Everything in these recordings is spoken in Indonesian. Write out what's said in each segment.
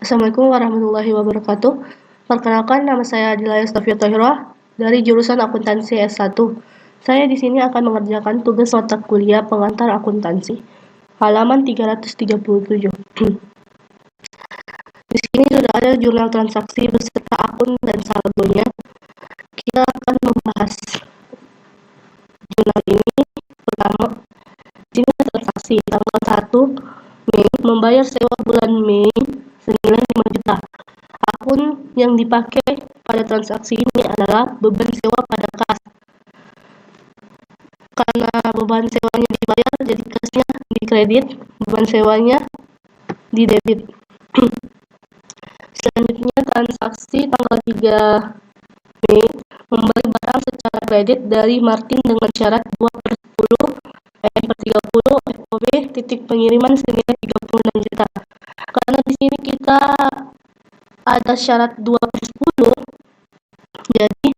Assalamualaikum warahmatullahi wabarakatuh. Perkenalkan, nama saya Adila Yastafia Tahira dari jurusan Akuntansi S1. Saya di sini akan mengerjakan tugas mata kuliah pengantar akuntansi, halaman 337. Di sini sudah ada jurnal transaksi beserta akun dan saldonya. Kita akan membahas jurnal ini. Pertama, di sini ada transaksi tanggal 1 Mei membayar sewa bulan Mei senilai 5 juta. Akun yang dipakai pada transaksi ini adalah beban sewa pada kas. Karena beban sewanya dibayar, jadi kasnya di kredit, beban sewanya di debit. Selanjutnya, transaksi tanggal 3 Mei membeli barang secara kredit dari Martin dengan syarat 2/10 N/30 FOB titik pengiriman senilai 36 juta. Karena di sini kita ada syarat 2/10, jadi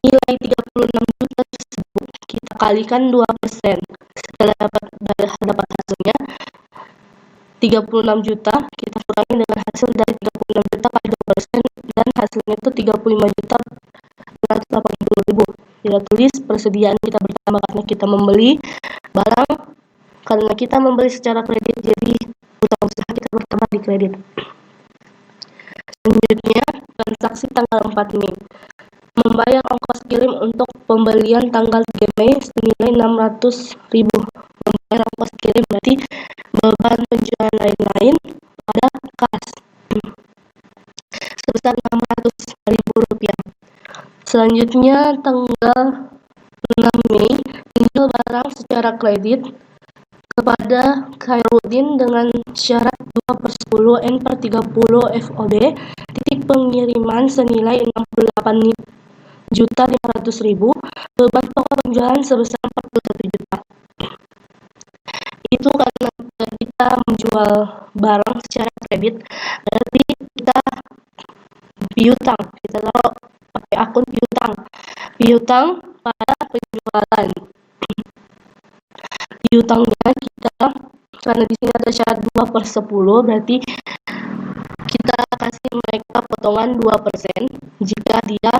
nilai 36 juta tersebut kita kalikan 2%. Setelah dapat hasilnya 36 juta, kita kurangi dengan hasil dari 36 juta kali 2%, dan hasilnya itu 35 juta 280 ribu. Kita tulis persediaan kita bertambah karena kita membeli barang, karena kita membeli secara kredit, jadi utang usaha kita bertambah di kredit. Selanjutnya, transaksi tanggal 4 Mei membayar ongkos kirim untuk pembelian tanggal 3 Mei senilai 600 ribu. Membayar ongkos kirim berarti beban penjualan lain-lain pada kas sebesar 600 ribu rupiah. Selanjutnya, tanggal 6 Mei menjual barang secara kredit kepada Khairuddin dengan syarat 2/10 N/30 FOB titik pengiriman senilai 68 juta 500 ribu, beban pokok penjualan sebesar 41 juta. Itu karena kita menjual barang secara kredit, berarti kita piutang, kita taruh pakai akun piutang pada penjualan. Piutangnya kita, karena di sini ada syarat 2/10, berarti kita kasih mereka potongan 2% jika dia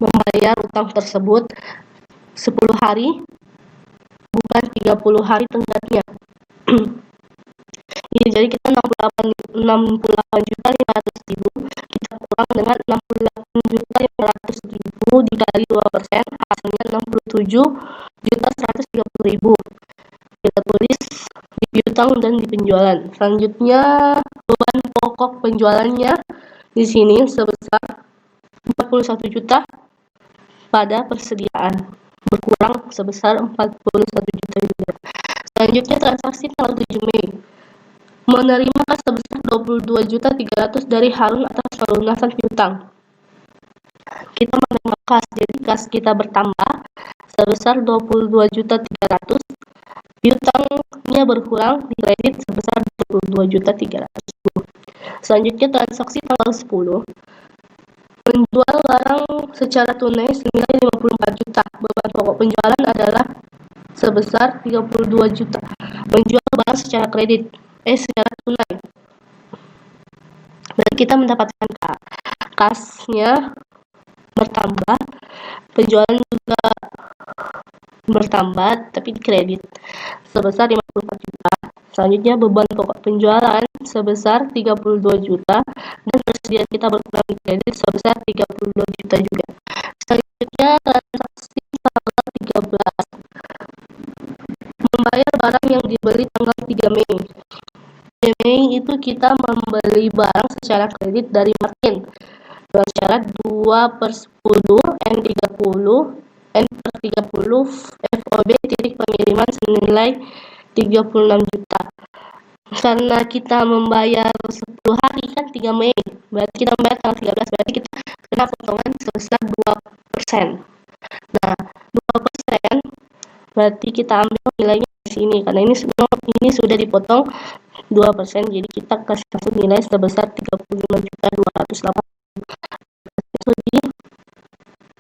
membayar utang tersebut 10 hari, bukan 30 hari tenggatnya. Jadi kita 68 juta 500 ribu, kita kurang dengan 68 juta 500 ribu dikali 2%, hasilnya 67 juta 130 ribu. Kita tulis di piutang dan di penjualan. Selanjutnya, beban pokok penjualannya di sini sebesar 41 juta pada persediaan, berkurang sebesar 41 juta juga. Selanjutnya, transaksi tanggal 7 Mei menerima kas sebesar 22 juta 300 dari Harun atas pelunasan piutang. Kita menerima kas, jadi kas kita bertambah sebesar 22 juta 300, piutangnya berkurang di kredit sebesar 22 juta 300. Selanjutnya, transaksi tanggal 10 menjual barang secara tunai senilai 54 juta. Beban pokok penjualan adalah sebesar 32 juta. Menjual barang secara kredit, secara tunai. Dan kita mendapatkan kasnya bertambah, penjualan juga bertambah tapi di kredit sebesar 54 juta. Selanjutnya, beban pokok penjualan sebesar 32 juta dan persediaan kita berkurang di kredit sebesar 32 juta juga. Selanjutnya, transaksi tanggal 13 membayar barang yang dibeli tanggal 3 Mei. 3 Mei itu kita membeli barang secara kredit dari Martin dengan syarat 2/10 N/30 FOB titik pengiriman senilai 36 juta. Karena kita membayar 10 hari kan 3 Mei, berarti kita membayar tanggal 13, berarti kita kena potongan sebesar 2%. Nah, 2% berarti kita ambil nilainya di sini, karena ini sudah dipotong 2%, jadi kita kasih nilai sebesar 35 juta 280. Itu di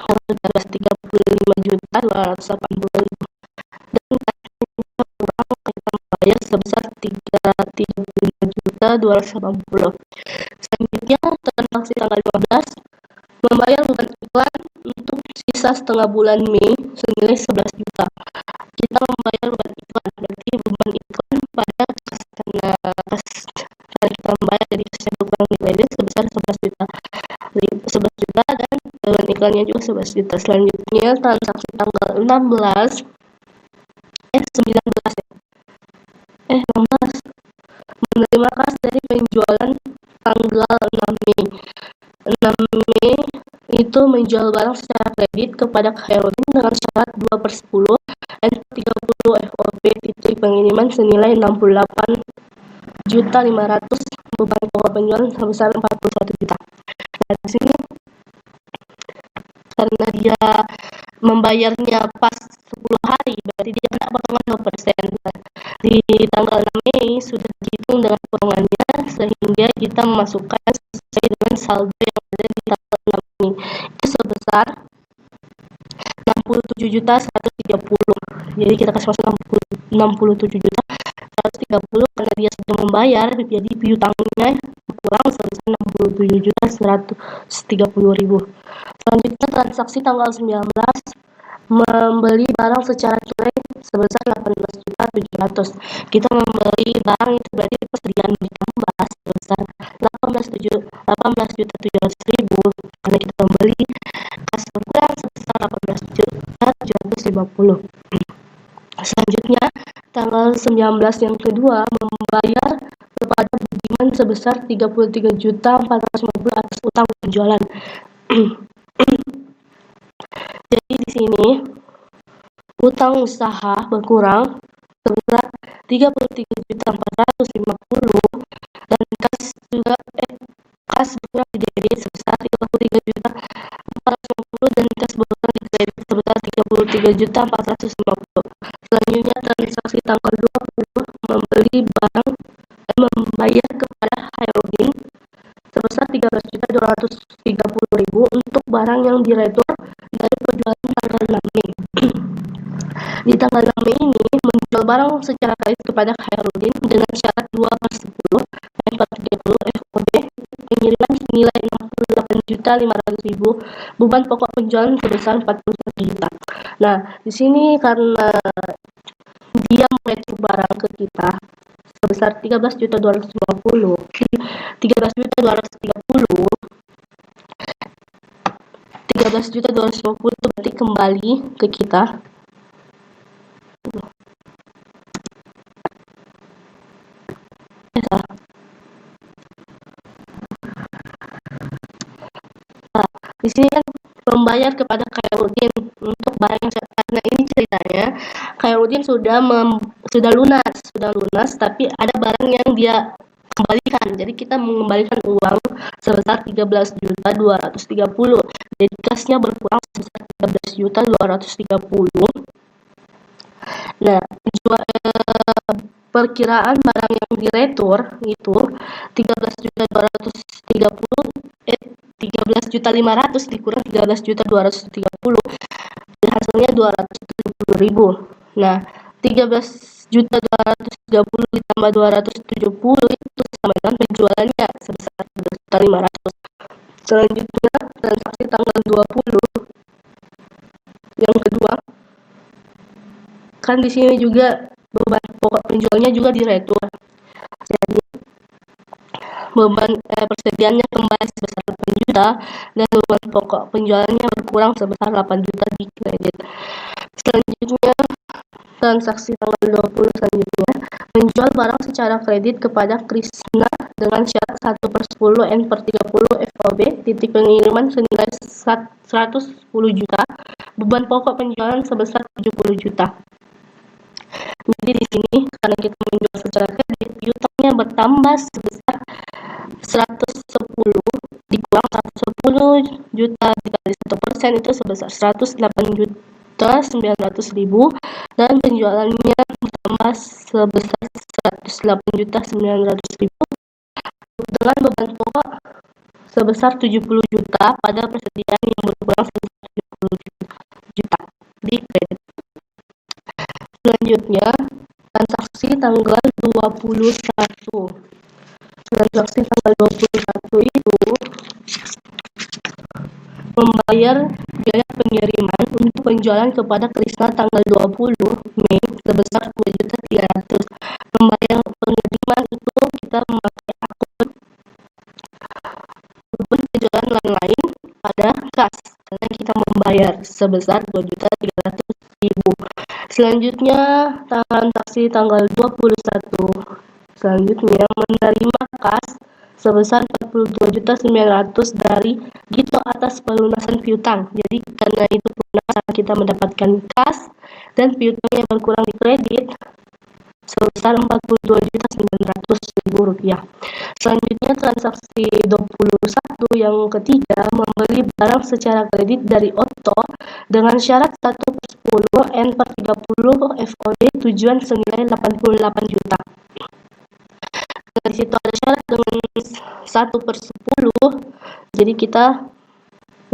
35 juta 280. Dan kita kurang, kita membayar sebesar 35 juta 11.280.000. Selanjutnya, transaksi tanggal 15, membayar beban iklan untuk sisa setengah bulan Mei senilai 11 juta. Kita membayar beban iklan, berarti beban iklan pada karena kita membayar dari kas yang berkurang di kredit sebesar 11 juta. 11 juta dan beban iklannya juga 11 juta. Selanjutnya, transaksi tanggal 16 19 16 menerima kas dari penjualan tanggal 6 Mei. 6 Mei itu menjual barang secara kredit kepada Khairudin dengan syarat 2/10 N30 FOB titik pengiriman senilai 68.500.000, beban pokok penjualan sebesar 41 juta. Nah, di sini karena dia membayarnya pas 10 hari, berarti dia kena potongan 2%. Di tanggal 6 Mei sudah dihitung dengan potongannya, sehingga kita memasukkan sesuai dengan saldo yang ada di tanggal 6 Mei. Itu sebesar 67.130. Jadi kita kasih masuk 67.130 karena dia sudah membayar, jadi piutangnya kurang sebesar 67.130.000. Selanjutnya, transaksi tanggal 19, membeli barang secara tunai sebesar 18.700.000. Kita membeli barang itu berarti persediaan ditambah sebesar 18.700.000 karena kita membeli kas berkurang sebesar 18.750.000. Selanjutnya, tanggal 19 yang kedua, membayar kepada Budiman sebesar 33.450.000 atas utang penjualan. Jadi di sini utang usaha berkurang sebesar 33.450.000 dan kas juga kas berkurang di debit sebesar 33.450 dan kas berkurang di kredit sebesar 33.450. Selanjutnya, transaksi tanggal 20, membeli barang dan membayar kepada Khairudin sebesar 13.230.000 untuk barang yang diretur dari penjualan tanggal 6 Mei. Di tanggal 6 Mei ini menjual barang secara kredit kepada Khairudin dengan syarat 2/10 N30 FOB pengiriman senilai 68.500.000, beban pokok penjualan sebesar 41 juta. Nah, di sini karena dia meretur barang ke kita sebesar 13.250, 13.230, 13.250 itu berarti kembali ke kita. Di sini kan membayar kepada Khairudin untuk barang yang karena ini ceritanya Khairudin sudah lunas, tapi ada barang yang dia kembalikan. Jadi kita mengembalikan uang sebesar 13.230. Jadi kasnya berkurang sebesar 13.230. Nah, perkiraan barang yang diretur itu 13.500 dikurang 13.230, hasilnya 270.000. Nah, 13.230 ditambah 270 itu sama dengan penjualannya sebesar 13.500. Selanjutnya, transaksi tanggal 20 yang kedua, kan di sini juga beban pokok penjualnya juga diretur. Jadi beban persediaannya kembali sebesar 8 juta dan beban pokok penjualannya berkurang sebesar 8 juta di kredit. Selanjutnya, transaksi tanggal 20 selanjutnya, menjual barang secara kredit kepada Krisna dengan syarat 1/10 N/30 FOB titik pengiriman senilai 110 juta, beban pokok penjualan sebesar 70 juta. Jadi di sini karena kita menjual secara kredit, piutangnya bertambah sebesar 110 dikurang 110 juta dikali 1% itu sebesar 108.900.000 dan penjualannya bertambah sebesar 108.900.000 dengan beban pokok sebesar 70 juta pada persediaan yang berkurang sebesar 70 juta di kredit. Selanjutnya, transaksi tanggal 21. Transaksi tanggal 21 itu membayar biaya pengiriman untuk penjualan kepada Krisna tanggal 20 Mei sebesar 2.300.000. Membayar pengiriman itu kita memakai akun penjualan lain pada kas karena kita membayar sebesar 2.300.000. Selanjutnya transaksi tanggal 21 selanjutnya menerima kas sebesar 42.900.000 dari Gito atas pelunasan piutang. Jadi karena itu pelunasan kita mendapatkan kas dan piutangnya berkurang di kredit sebesar 42.900.000 rupiah. Selanjutnya transaksi 21 yang ketiga membeli barang secara kredit dari Otto dengan syarat 1/10 N/30 FOD tujuan senilai 88 juta. Di situ ada syarat dengan 1/10, jadi kita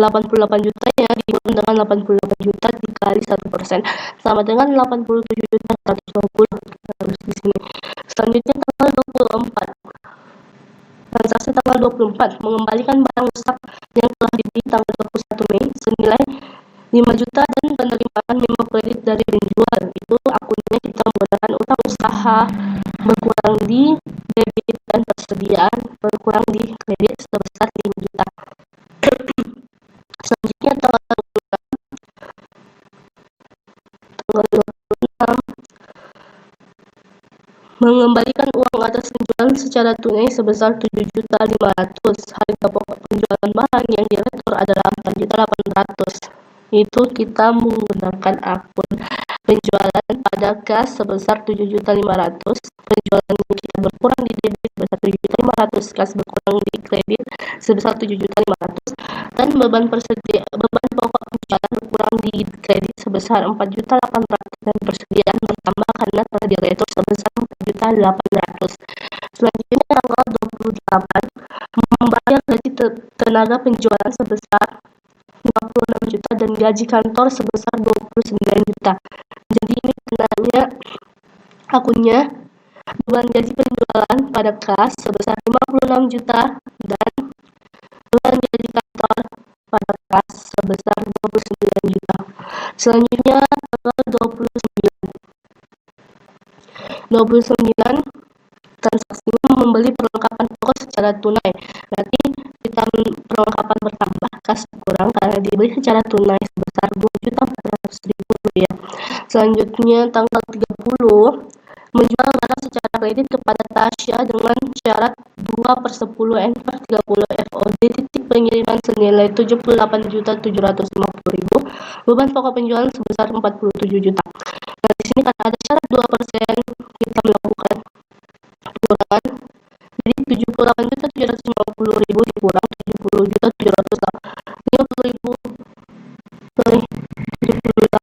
88 jutanya dikurang dengan 88 juta dikali 1% sama dengan 87.120 harus di sini. Selanjutnya tanggal 24. Transaksi tanggal 24 mengembalikan barang rusak yang telah dibeli tanggal 21 Mei senilai 5 juta dan penerimaan memo kredit dari penjual. Itu akunnya kita menggunakan utang usaha berkurang di debit dan persediaan berkurang di kredit sebesar 5 juta. Selanjutnya tanggal 26 mengembalikan uang atas penjualan secara tunai sebesar 7.500.000. Harga pokok penjualan barang yang diretur adalah 4.800.000. Itu kita menggunakan akun penjualan pada kas sebesar 7.500.000. Penjualan kita berkurang di debit sebesar 7.500.000, kas berkurang di kredit sebesar 7.500.000, dan beban pokok penjualan berkurang di kredit sebesar 4.800.000 dan persediaan bertambah karena telah diretur sebesar 4.800.000. Selanjutnya tanggal 28 membayar gaji tenaga penjualan sebesar 56 juta dan gaji kantor sebesar 29 juta. Jadi ini kenanya akunnya beban gaji penjualan pada kas sebesar 56 juta dan beban gaji kantor pada kas sebesar 29 juta. Selanjutnya tanggal 29 transaksinya membeli perlengkapan pokok secara tunai. Nanti kita perlengkapan bertambah, kas kurang karena dibeli secara tunai sebesar 2.400.000 rupiah. Selanjutnya tanggal 30 menjual barang secara kredit kepada Tasya dengan syarat 2/10 N/30 FOD titik pengiriman senilai 78.750.000. Beban pokok penjualan sebesar 47 juta. Nah, di sini karena ada syarat 2%, kita melakukan kurangan. Jadi 78.750.000 dikurang 70.750.000. Sorry, 78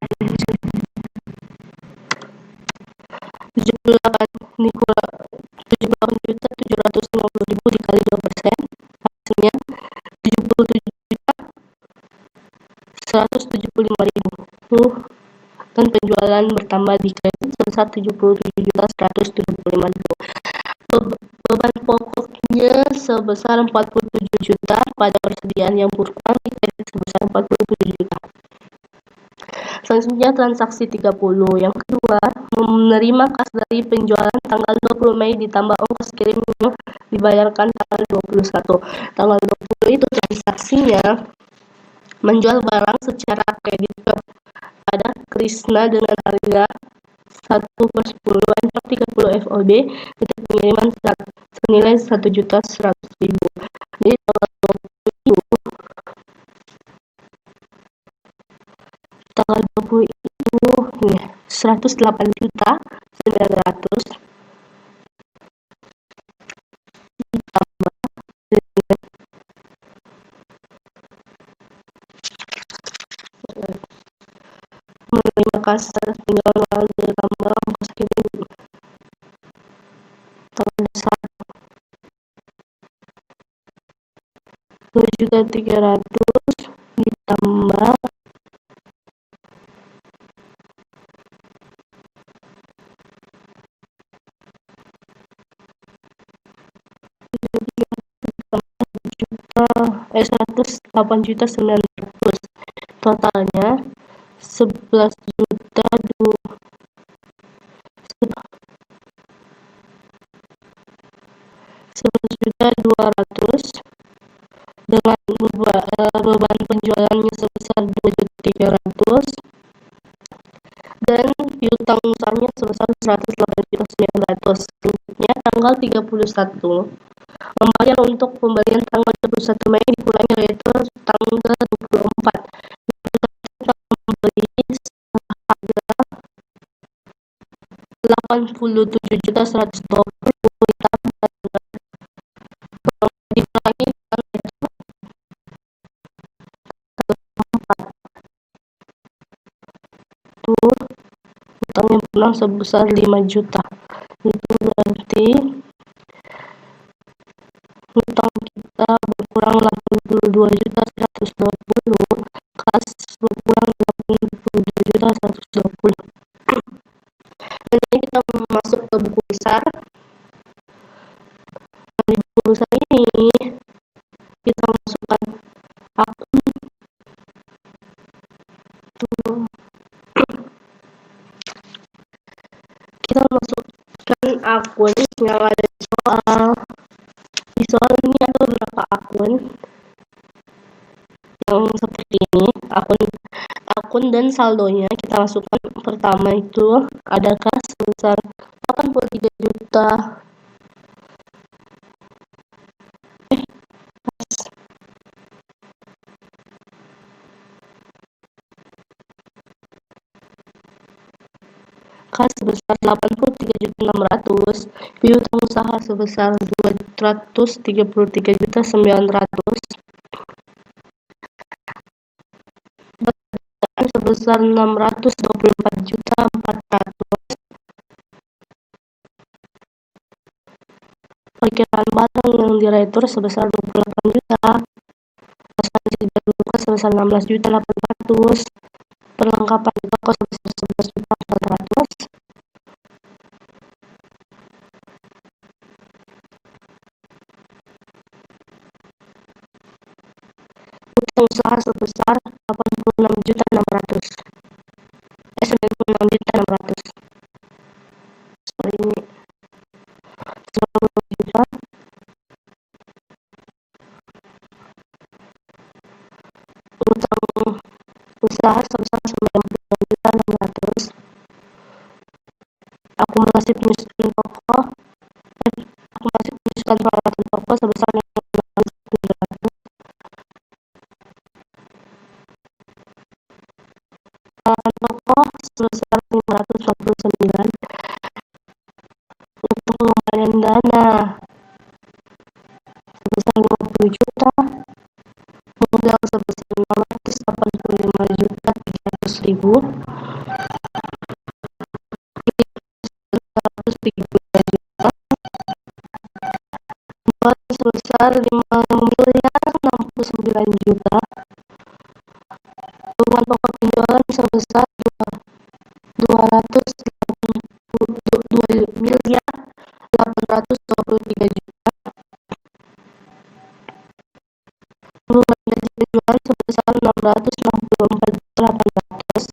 dikurang 78.750.000 dikali 2%, hasilnya 77.175.000. Dan penjualan bertambah di kredit sebesar 77.175.000. Beban pokoknya sebesar 47 juta pada persediaan yang berkurang di kredit sebesar 47 juta. Selanjutnya transaksi 30 yang kedua menerima kas dari penjualan tanggal 20 Mei ditambah ongkos kirim yang dibayarkan tanggal 21. Tanggal 20 itu transaksinya menjual barang secara kredit pada Krisna dengan harga 1/10 N/30 FOB untuk pengiriman senilai 1.100.000. Jadi tanggal 20 itu ya 108.900.000 ditambah menerima kas atas penjualan ditambah ongkos kirim tanggal 2.300.000 ditambah 108.900.000. Totalnya 11.200.000 dengan beban penjualannya sebesar 2.300.000 dan piutang usahanya sebesar 108.900.000. Selanjutnya tanggal 31 membayar untuk pembelian tanggal 21 Mei dikurangi yaitu tanggal 24 membeli seharga 87.120.000 dikurangi dengan itu utangnya pulang sebesar 5 juta. Itu berarti utang kita berkurang 82.120 kas berkurang 82.120. Dan ini kita masuk ke buku besar. Di buku besar ini kita masukkan akun yang ada di soal ini ada beberapa akun yang seperti ini, akun dan saldonya kita masukkan. Pertama itu ada kas sebesar 83 juta kas sebesar 83.600.000, piutang usaha sebesar 233.900.000, sebesar 624.400.000, perkiraan barang yang diretur sebesar 28 juta, asuransi dan luka sebesar 16.800.000, perlengkapan toko sebesar 11.400.000, utang usaha sebesar 96.600.000. 96.600.000. Sorry, ini 90 juta. Utang usaha sebesar 96.600.000. Akumulasi penyusutan toko, akumulasi penyusutan peralatan toko sebesar 96.700. Peralatan toko sebesar 549. Untuk pengembalian dana sebesar 50 juta. Modal sebesar 685.300.000. 132 juta. Jual sebesar 5.069 juta. Beban pokok penjualan sebesar 2.823 juta. Beban gaji penjualan sebesar 664.800.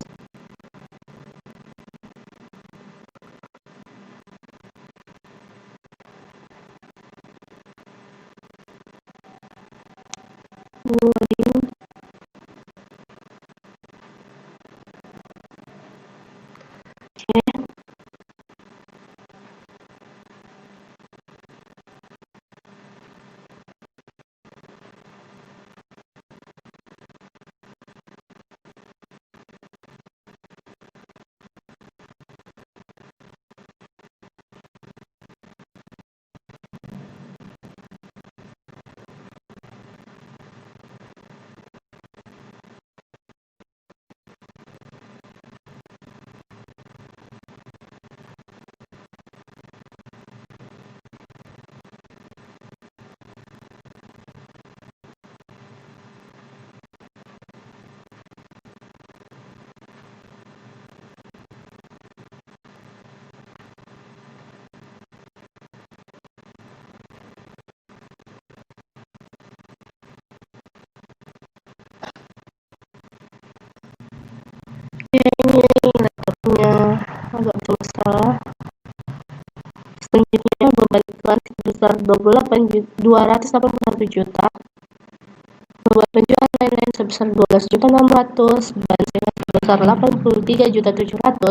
281 juta, beban penjualan lain-lain sebesar 12.600.000, beban sewa sebesar 83.700.000,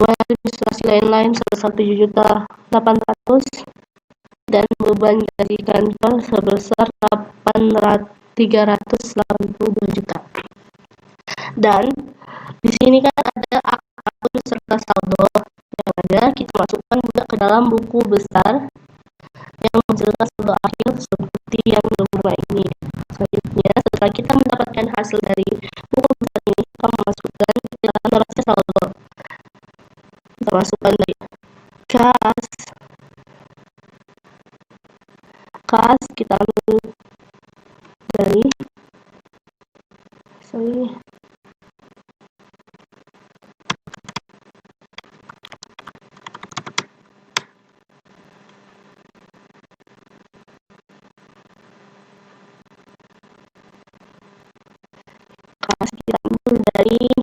beban administrasi lain-lain sebesar 7.800.000, dan beban gaji kantor sebesar 382 juta. Dan di sini kan ada akun serta saldo yang ada, kita masukkan juga ke dalam buku besar yang menjelaskan saldo akhir seperti yang beberapa ini. Selanjutnya, setelah kita mendapatkan hasil dari buku besar ini, kita memasukkan ke dalam neraca saldo. Kita masukkan dari kas kita ambil dari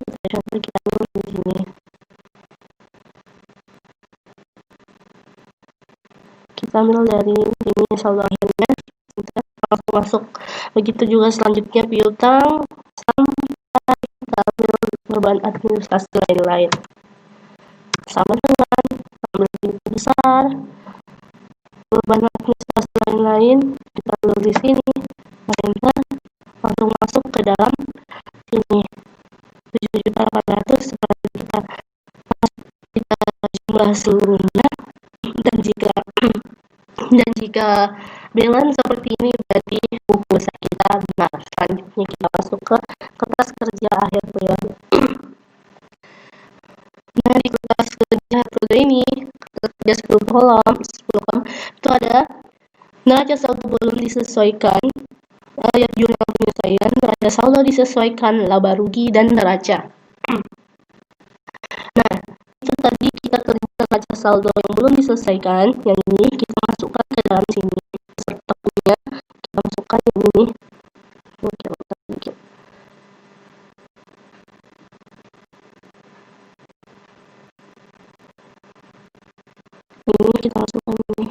kita ambil di sini. Kita ambil dari ini saldo akhirnya, kita langsung masuk. Begitu juga selanjutnya piutang sampai kita ambil beban administrasi lain-lain. Sama dengan ambil buku besar, beban administrasi lain-lain kita ambil di sini, enter, langsung masuk ke dalam sini 7.800.000 seperti kita jumlah seluruhnya. Dan jika balance seperti ini berarti buku besar kita benar. Selanjutnya kita masuk ke kertas kerja akhir periode. Nah, di kertas kerja periode ini, kertas kerja 10 kolom itu ada neraca saldo belum disesuaikan, jurnal penyelesaian, neraca saldo disesuaikan, laba rugi, dan neraca. Nah, itu tadi kita kerja neraca saldo yang belum diselesaikan, yang ini kita masukkan ke dalam sini beserta punya, kita masukkan ini. Ini kita masukkan ini.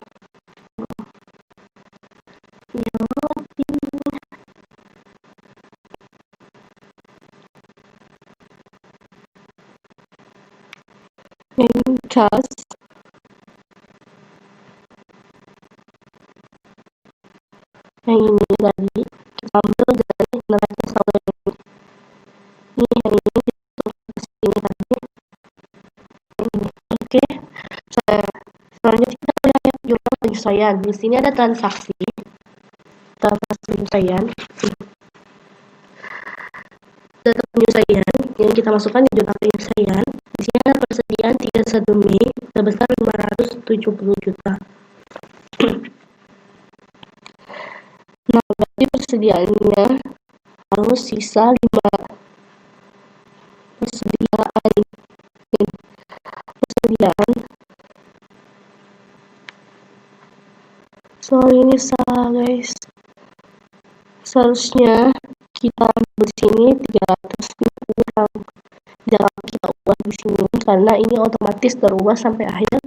Ini kas yang ini tadi kita ambil dari neraca saldo ini. Ini yang ini kita sini tadi. Oke. Selanjutnya kita lihat jurnal penyesuaian. Di sini ada transaksi penyesuaian. Data penyesuaian yang kita masukkan di jurnal penyesuaian. Di sini ada persediaan 31 Mei sebesar 570 juta. Nah, berarti persediaannya harus sisa 5 persediaan. Soal ini salah, guys. Seharusnya kita ambil sini 300 kurang. Jangan kita ubah di sini karena ini otomatis terubah sampai akhir.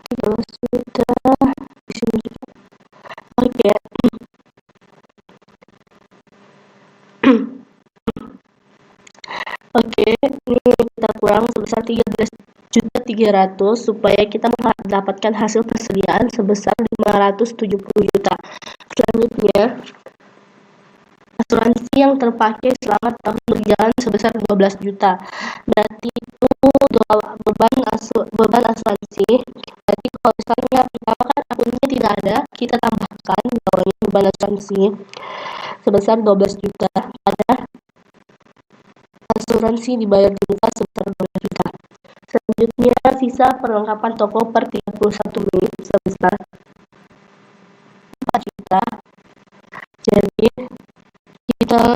13 juta di sini juga. Oke. Oke, ini kita kurang sebesar 13.300.000 supaya kita mendapatkan hasil persediaan sebesar 570 juta. Selanjutnya, asuransi yang terpakai selama tahun berjalan sebesar 12 juta. Berarti itu beban asuransi. Berarti kalau misalnya pertama kan akunnya tidak ada, kita tambahkan bawahnya beban asuransi sebesar 12 juta pada asuransi dibayar juta sebesar 12 juta. Selanjutnya sisa perlengkapan toko per 31 Mei sebesar 4 juta. Jadi kita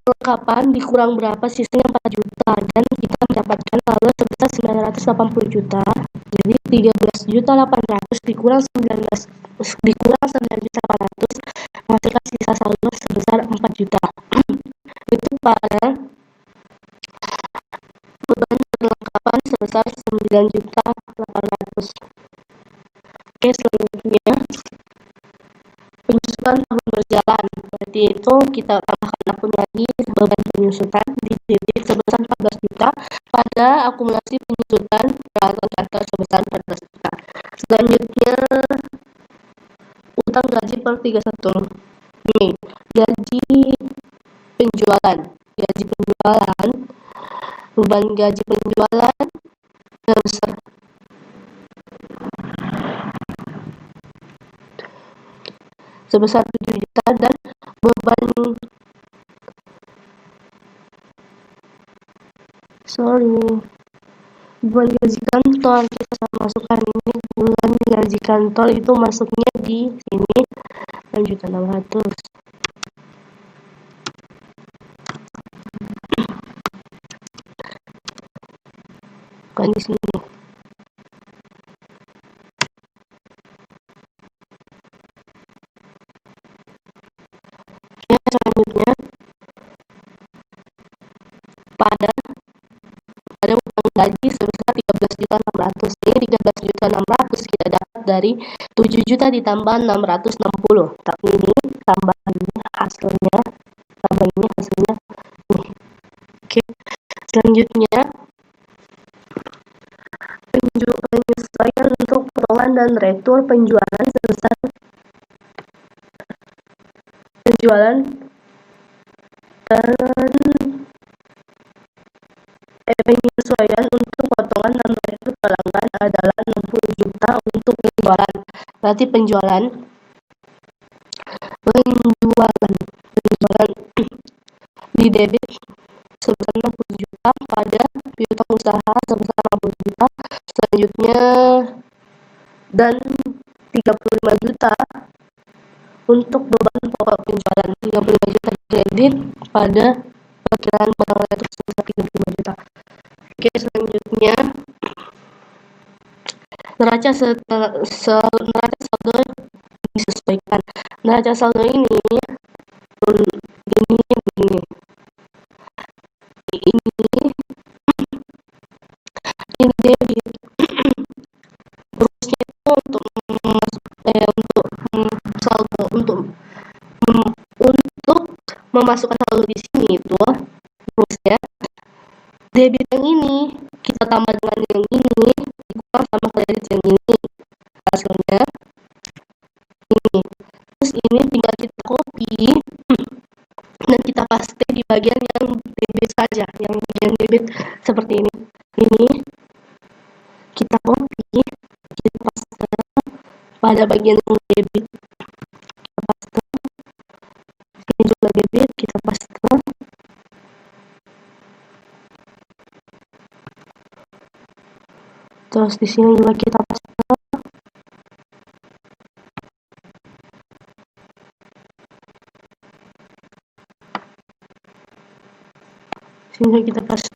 perlengkapan dikurang berapa, sisanya 4 juta, dan kita mendapatkan laba sebesar 980 juta. Jadi 13.800.000 dikurang 9.800.000 menghasilkan sisa saldo sebesar 4 juta. Itu pada beban 8 sebesar 9.800.000. Oke, selanjutnya penyusutan tahun berjalan. Berarti itu kita tambahkan akun lagi beban penyusutan di debit sebesar 14 juta pada akumulasi penyusutan peralatan kantor sebesar 14 juta. Selanjutnya utang gaji per 31. Ini gaji penjualan. Gaji penjualan, beban gaji penjualan sebesar 7 juta dan beban beban gaji kantor kita masukkan ini bulan gaji kantor itu masuknya di sini 6.600.000. Bukan di sini. Ya, selanjutnya pada utang gaji sebesar 13.600.000. Ini 13.600.000 kita dapat dari 7 juta ditambah 660. Tapi ini tambahannya hasilnya nih. Oke. Selanjutnya penyesuaian untuk potongan dan retur penjualan sebesar penjualan dan penyesuaian untuk potongan dan retur pelanggan adalah 60 juta untuk penjualan. Berarti penjualan di debit sebesar 60 juta pada piutang usaha sebesar 60 juta. Selanjutnya dan 35 juta untuk beban pokok penjualan. 35 juta kredit pada perkiraan barang retur sebesar 35 juta. Oke, selanjutnya neraca saldo disesuaikan. Neraca saldo ini begini. Ini debit. Terusnya itu untuk saldo untuk memasukkan saldo di sini itu terusnya debit yang ini kita tambah dengan yang ini dikurang sama kredit yang ini, hasilnya ini. Terus ini tinggal kita copy dan kita paste di bagian yang debit saja, yang bagian debit seperti ini kita copy, kita paste pada bagian yang debit, kita paste ini juga debit, kita paste terus di sini juga kita paste. Sehingga kita paste